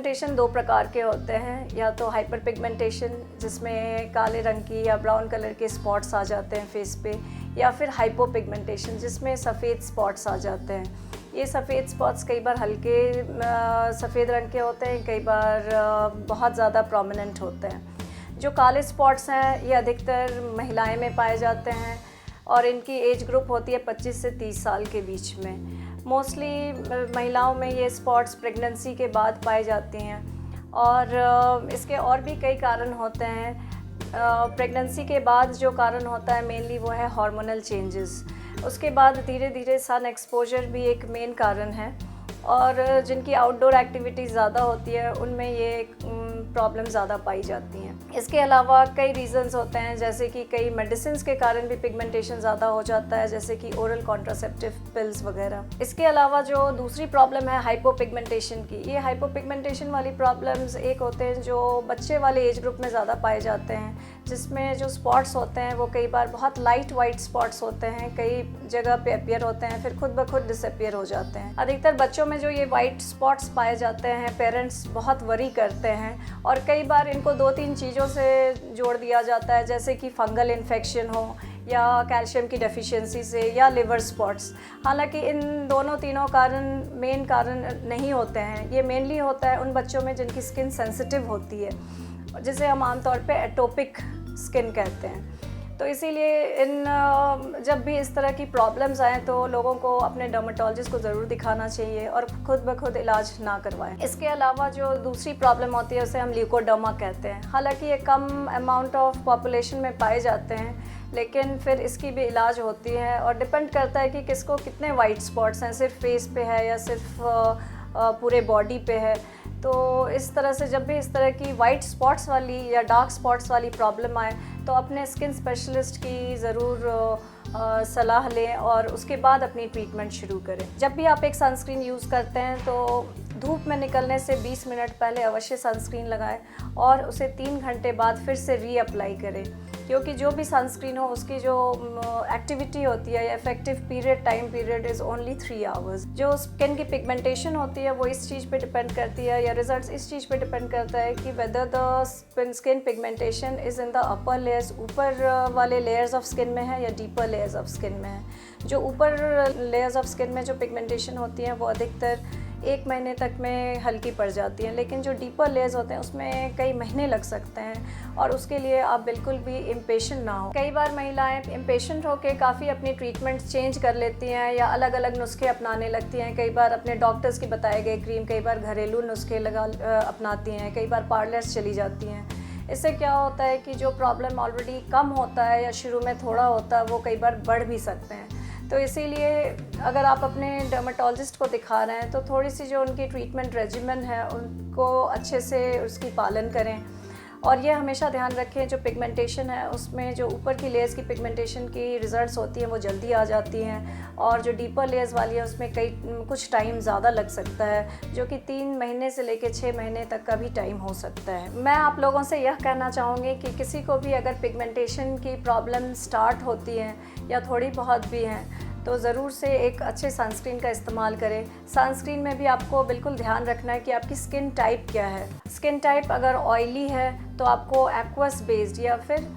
Pigmentation दो प्रकार के होते हैं, या तो हाइपर पिगमेंटेशन जिसमें काले रंग की या ब्राउन कलर के स्पॉट्स आ जाते हैं फेस पे, या फिर हाइपो पिगमेंटेशन जिसमें सफ़ेद स्पॉट्स आ जाते हैं। ये सफ़ेद स्पॉट्स कई बार हल्के सफ़ेद रंग के होते हैं, कई बार बहुत ज़्यादा प्रोमिनेंट होते हैं। जो काले स्पॉट्स हैं ये अधिकतर महिलाएं में पाए जाते हैं और इनकी एज ग्रुप होती है 25 से 30 साल के बीच में। मोस्टली महिलाओं में ये स्पॉट्स प्रेगनेंसी के बाद पाई जाती हैं और इसके और भी कई कारण होते हैं। प्रेगनेंसी के बाद जो कारण होता है मेनली वो है हार्मोनल चेंजेस। उसके बाद धीरे धीरे सन एक्सपोजर भी एक मेन कारण है, और जिनकी आउटडोर एक्टिविटीज़ ज़्यादा होती है उनमें ये प्रॉब्लम ज़्यादा पाई जाती हैं। इसके अलावा कई रीज़न्स होते हैं, जैसे कि कई मेडिसिन्स के कारण भी पिगमेंटेशन ज़्यादा हो जाता है, जैसे कि ओरल कॉन्ट्रासेप्टिव पिल्स वगैरह। इसके अलावा जो दूसरी प्रॉब्लम है हाइपोपिगमेंटेशन की, ये हाइपोपिगमेंटेशन वाली प्रॉब्लम्स एक होते हैं जो बच्चे वाले एज ग्रुप में ज़्यादा पाए जाते हैं, जिसमें जो स्पॉट्स होते हैं वो कई बार बहुत लाइट वाइट स्पॉट्स होते हैं, कई जगह पे अपीयर होते हैं, फिर खुद ब खुद डिसअपीयर हो जाते हैं। अधिकतर बच्चों में जो ये वाइट स्पॉट्स पाए जाते हैं पेरेंट्स बहुत वरी करते हैं, और कई बार इनको 2-3 चीज़ों से जोड़ दिया जाता है, जैसे कि फंगल इन्फेक्शन हो या कैल्शियम की डेफिशिएंसी से या लिवर स्पॉट्स। हालांकि इन दोनों तीनों कारण मेन कारण नहीं होते हैं। ये मेनली होता है उन बच्चों में जिनकी स्किन सेंसिटिव होती है, जिसे हम आमतौर पे एटोपिक स्किन कहते हैं। तो इसीलिए जब भी इस तरह की प्रॉब्लम्स आएँ तो लोगों को अपने डर्मेटोलॉजिस्ट को ज़रूर दिखाना चाहिए और खुद ब खुद इलाज ना करवाएं। इसके अलावा जो दूसरी प्रॉब्लम होती है उसे हम ल्यूकोडर्मा कहते हैं। हालांकि ये कम अमाउंट ऑफ पॉपुलेशन में पाए जाते हैं, लेकिन फिर इसकी भी इलाज होती है और डिपेंड करता है कि किसको कितने वाइट स्पॉट्स हैं, सिर्फ फेस पे है या सिर्फ पूरे बॉडी पे है। तो इस तरह से जब भी इस तरह की वाइट स्पॉट्स वाली या डार्क स्पॉट्स वाली प्रॉब्लम आए तो अपने स्किन स्पेशलिस्ट की ज़रूर सलाह लें और उसके बाद अपनी ट्रीटमेंट शुरू करें। जब भी आप एक सनस्क्रीन यूज़ करते हैं तो धूप में निकलने से 20 मिनट पहले अवश्य सनस्क्रीन लगाएं और उसे 3 घंटे बाद फिर से रीअप्लाई करें, क्योंकि जो भी सनस्क्रीन हो उसकी जो एक्टिविटी होती है या effective time period is only 3 hours. जो स्किन की पिगमेंटेशन होती है वो इस चीज़ पे डिपेंड करती है, या रिजल्ट्स इस चीज़ पे डिपेंड करता है कि whether the skin pigmentation is in the upper layers, ऊपर वाले लेयर्स ऑफ स्किन में है या डीपर लेयर्स ऑफ स्किन में है। जो ऊपर लेयर्स ऑफ स्किन में जो पिगमेंटेशन होती है वो अधिकतर 1 महीने तक में हल्की पड़ जाती हैं, लेकिन जो डीपर लेयर्स होते हैं उसमें कई महीने लग सकते हैं, और उसके लिए आप बिल्कुल भी इम्पेशेंट ना हो। कई बार महिलाएं इम्पेशेंट होकर काफ़ी अपनी ट्रीटमेंट चेंज कर लेती हैं या अलग अलग नुस्खे अपनाने लगती हैं। कई बार अपने डॉक्टर्स के बताए गए क्रीम, कई बार घरेलू नुस्खे अपनाती हैं, कई बार पार्लर्स चली जाती हैं। इससे क्या होता है कि जो प्रॉब्लम ऑलरेडी कम होता है या शुरू में थोड़ा होता है वो कई बार बढ़ भी सकते हैं। तो इसीलिए अगर आप अपने डर्मेटोलॉजिस्ट को दिखा रहे हैं तो थोड़ी सी जो उनकी ट्रीटमेंट रेजिमेंट है उनको अच्छे से उसकी पालन करें, और ये हमेशा ध्यान रखें जो पिगमेंटेशन है उसमें जो ऊपर की लेयर्स की पिगमेंटेशन की रिजल्ट्स होती हैं वो जल्दी आ जाती हैं, और जो डीपर लेयर्स वाली है उसमें कुछ टाइम ज़्यादा लग सकता है, जो कि 3 महीने से लेकर 6 महीने तक का भी टाइम हो सकता है। मैं आप लोगों से यह कहना चाहूँगी कि किसी को भी अगर पिगमेंटेशन की प्रॉब्लम स्टार्ट होती है या थोड़ी बहुत भी हैं तो ज़रूर से एक अच्छे सनस्क्रीन का इस्तेमाल करें। सनस्क्रीन में भी आपको बिल्कुल ध्यान रखना है कि आपकी स्किन टाइप क्या है। स्किन टाइप अगर ऑयली है तो आपको एक्वस बेस्ड या फिर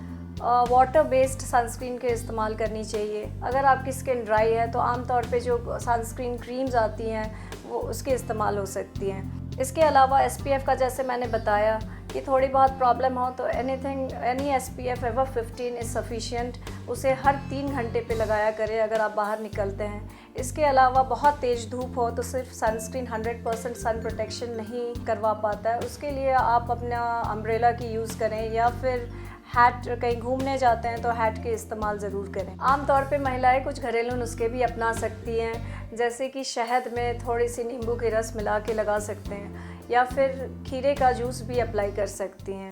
वाटर बेस्ड सनस्क्रीन के इस्तेमाल करनी चाहिए। अगर आपकी स्किन ड्राई है तो आमतौर पे जो सनस्क्रीन क्रीम्स आती हैं वो उसके इस्तेमाल हो सकती हैं। इसके अलावा SPF का जैसे मैंने बताया कि थोड़ी बहुत प्रॉब्लम हो तो any SPF ever 15 is sufficient, उसे हर 3 घंटे पे लगाया करें अगर आप बाहर निकलते हैं। इसके अलावा बहुत तेज़ धूप हो तो सिर्फ सनस्क्रीन 100% सन प्रोटेक्शन नहीं करवा पाता है, उसके लिए आप अपना अम्ब्रेला की यूज़ करें, या फिर हैट, कहीं घूमने जाते हैं तो हैट के इस्तेमाल ज़रूर करें। आमतौर पे महिलाएं कुछ घरेलू नुस्खे भी अपना सकती हैं, जैसे कि शहद में थोड़ी सी नींबू के रस मिला के लगा सकते हैं, या फिर खीरे का जूस भी अप्लाई कर सकती हैं।